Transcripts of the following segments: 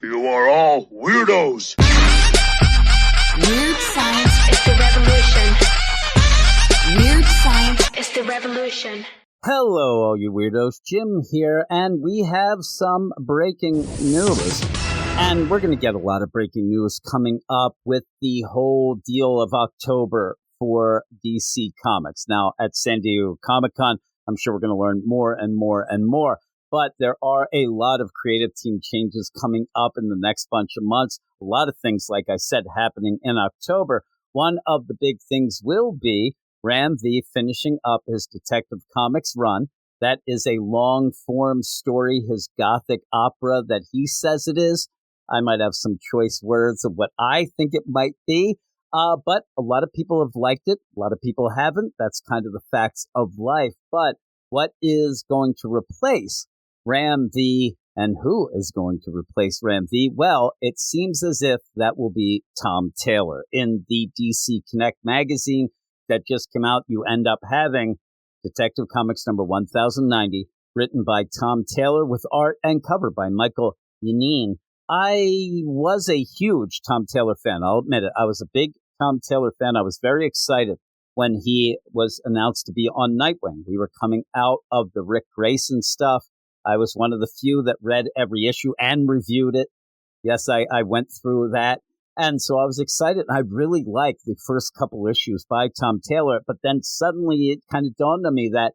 You are all weirdos. Weird science is the revolution. Weird science is the revolution. Hello, all you weirdos. Jim here, and we have some breaking news. And we're going to get a lot of breaking news coming up with the whole deal of October for DC Comics. Now, at San Diego Comic-Con, I'm sure we're going to learn more and more and more. But there are a lot of creative team changes coming up in the next bunch of months. A lot of things, like I said, happening in October. One of the big things will be Ram V finishing up his Detective Comics run. That is a long-form story, his gothic opera that he says it is. I might have some choice words of what I think it might be, but a lot of people have liked it. A lot of people haven't. That's kind of the facts of life. But what is going to replace Ram V, and who is going to replace Ram V? Well, it seems as if that will be Tom Taylor. In the DC Connect magazine that just came out, you end up having Detective Comics number 1090, written by Tom Taylor with art and cover by Michael Yanine. I was a huge Tom Taylor fan. I'll admit it. I was a big Tom Taylor fan. I was very excited when he was announced to be on Nightwing. We were coming out of the Rick Grayson stuff. I was one of the few that read every issue and reviewed it. Yes, I went through that. And so I was excited. I really liked the first couple issues by Tom Taylor. But then suddenly it kind of dawned on me that,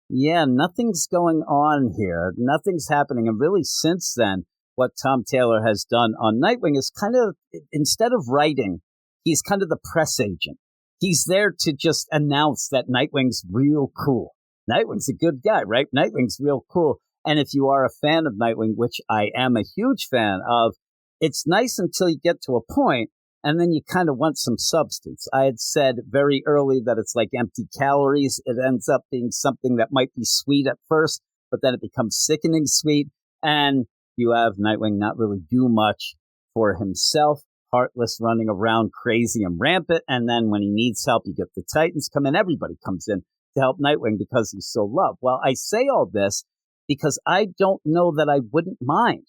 yeah, nothing's going on here. Nothing's happening. And really since then, what Tom Taylor has done on Nightwing is kind of, instead of writing, he's kind of the press agent. He's there to just announce that Nightwing's real cool. Nightwing's a good guy, right? Nightwing's real cool. And if you are a fan of Nightwing, which I am a huge fan of, it's nice until you get to a point, and then you kind of want some substance. I had said very early that it's like empty calories. It ends up being something that might be sweet at first, but then it becomes sickening sweet. And you have Nightwing not really do much for himself, heartless, running around crazy and rampant. And then when he needs help, you get the Titans come in. Everybody comes in to help Nightwing because he's so loved. Well, I say all this because I don't know that I wouldn't mind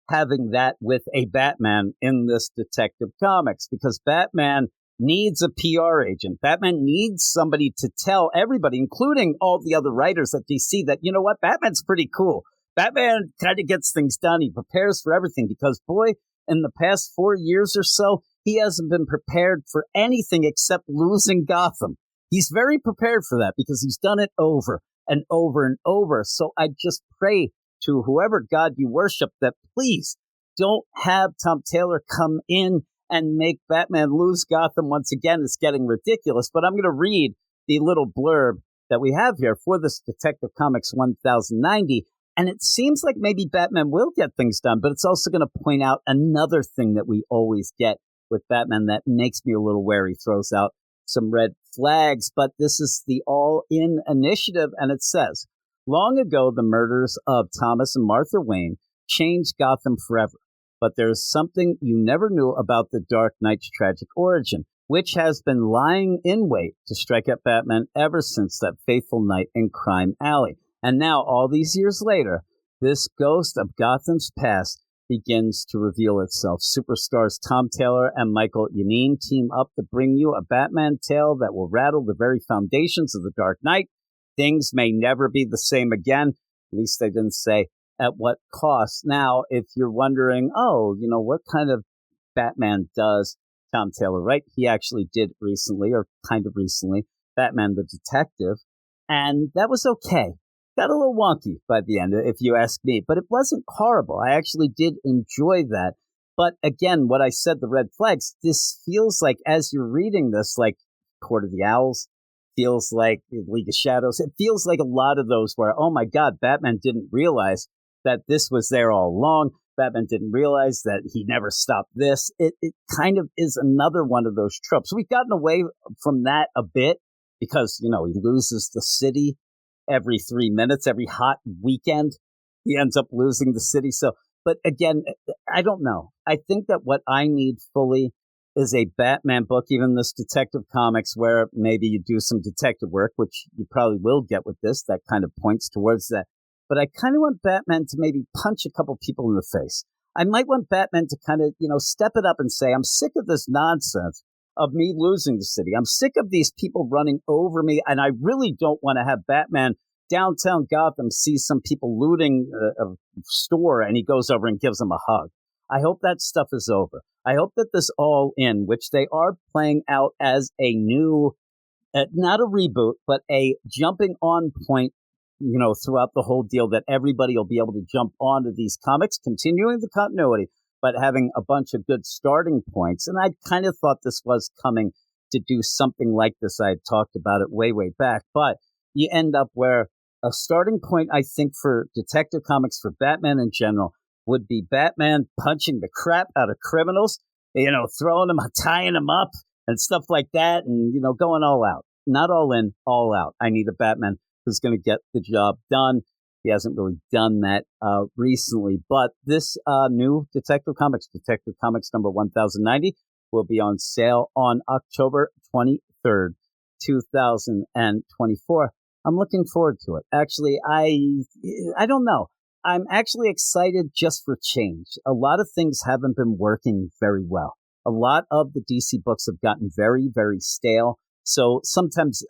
having that with a Batman in this Detective Comics, because Batman needs a PR agent. Batman needs somebody to tell everybody, including all the other writers at DC, that, you know what, Batman's pretty cool. Batman kind of gets things done. He prepares for everything because, boy, in the past 4 years or so, he hasn't been prepared for anything except losing Gotham. He's very prepared for that because he's done it over and over and over. So I just pray to whoever God you worship that please don't have Tom Taylor come in and make Batman lose Gotham once again. It's getting ridiculous. But I'm going to read the little blurb that we have here for this Detective Comics 1090. And it seems like maybe Batman will get things done, but it's also going to point out another thing that we always get with Batman that makes me a little wary, throws out some red flags. But this is the All-In Initiative, and it says, long ago, the murders of Thomas and Martha Wayne changed Gotham forever. But there's something you never knew about the Dark Knight's tragic origin, which has been lying in wait to strike at Batman ever since that fateful night in Crime Alley. And now, all these years later, this ghost of Gotham's past begins to reveal itself. Superstars Tom Taylor and Michael Yanine team up to bring you a Batman tale that will rattle the very foundations of the Dark Knight. Things may never be the same again. At least they didn't say at what cost. Now, if you're wondering, what kind of Batman does Tom Taylor write? He actually did recently, or kind of recently, Batman the Detective. And that was okay. Got a little wonky by the end, if you ask me, but it wasn't horrible. I actually did enjoy that. But again, what I said, the red flags, this feels like, as you're reading this, like Court of the Owls, feels like League of Shadows. It feels like a lot of those where, oh my God, Batman didn't realize that this was there all along. Batman didn't realize that he never stopped this. It kind of is another one of those tropes. We've gotten away from that a bit because, he loses the city every 3 minutes, every hot weekend, he ends up losing the city. So, but again, I don't know. I think that what I need fully is a Batman book, even this Detective Comics, where maybe you do some detective work, which you probably will get with this, that kind of points towards that. But I kind of want Batman to maybe punch a couple people in the face. I might want Batman to kind of, step it up and say, I'm sick of this nonsense of me losing the city. I'm sick of these people running over me, and I really don't want to have Batman downtown Gotham see some people looting a store, and he goes over and gives them a hug. I hope that stuff is over. I hope that this All In, which they are playing out as a new, not a reboot, but a jumping on point, throughout the whole deal, that everybody will be able to jump onto these comics, continuing the continuity, but having a bunch of good starting points. And I kind of thought this was coming to do something like this. I had talked about it way, way back, but you end up where a starting point, I think, for Detective Comics, for Batman in general, would be Batman punching the crap out of criminals, throwing them, tying them up and stuff like that, and, going all out. Not all in, all out. I need a Batman who's going to get the job done. He hasn't really done that recently, but this new Detective Comics number 1090, will be on sale on October 23rd, 2024. I'm looking forward to it. Actually, I don't know. I'm actually excited just for change. A lot of things haven't been working very well. A lot of the DC books have gotten very, very stale. So sometimes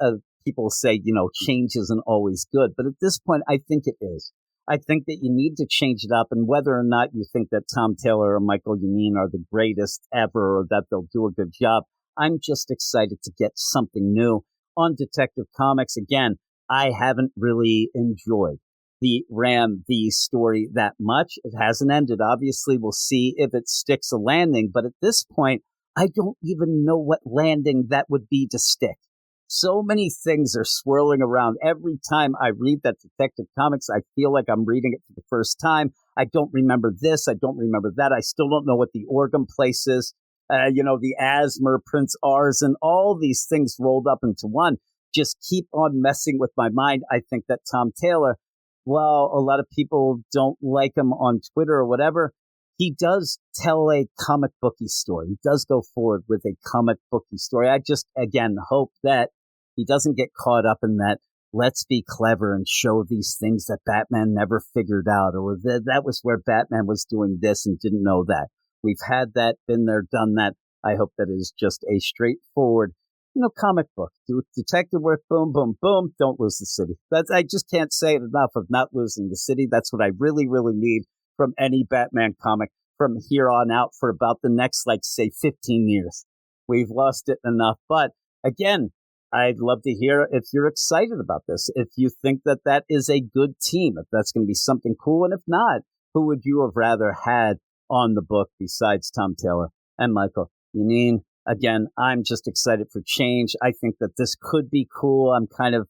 people say, change isn't always good. But at this point, I think it is. I think that you need to change it up. And whether or not you think that Tom Taylor or Michael Yanine are the greatest ever, or that they'll do a good job, I'm just excited to get something new on Detective Comics. Again, I haven't really enjoyed the Ram V story that much. It hasn't ended. Obviously, we'll see if it sticks a landing. But at this point, I don't even know what landing that would be to stick. So many things are swirling around. Every time I read that Detective Comics, I feel like I'm reading it for the first time. I don't remember this. I don't remember that. I still don't know what the Orgum place is. The Asmer, Prince Ars, and all these things rolled up into one just keep on messing with my mind. I think that Tom Taylor, while a lot of people don't like him on Twitter or whatever, he does tell a comic booky story. He does go forward with a comic booky story. I just, again, hope that he doesn't get caught up in that, let's be clever and show these things that Batman never figured out, or that was where Batman was doing this and didn't know that. We've had that, been there, done that. I hope that it is just a straightforward, comic book. Do detective work, boom, boom, boom. Don't lose the city. I just can't say it enough of not losing the city. That's what I really, really need from any Batman comic from here on out for about the next, say, 15 years. We've lost it enough. But again, I'd love to hear if you're excited about this, if you think that that is a good team, if that's going to be something cool. And if not, who would you have rather had on the book besides Tom Taylor and Michael Yanine? Again, I'm just excited for change. I think that this could be cool. I'm kind of,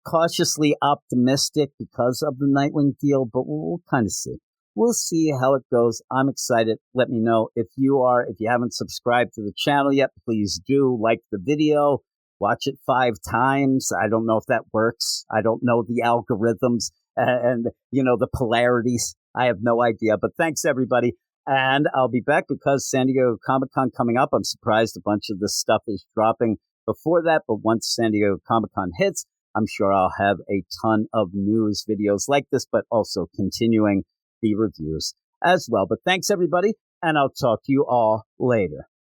cautiously optimistic because of the Nightwing deal, but we'll kind of see. We'll see how it goes. I'm excited. Let me know if you are. If you haven't subscribed to the channel yet, please do. Like the video. Watch it 5 times. I don't know if that works. I don't know the algorithms and the polarities. I have no idea. But thanks, everybody. And I'll be back because San Diego Comic-Con coming up. I'm surprised a bunch of this stuff is dropping before that. But once San Diego Comic-Con hits, I'm sure I'll have a ton of news videos like this, but also continuing the reviews as well. But thanks, everybody, and I'll talk to you all later.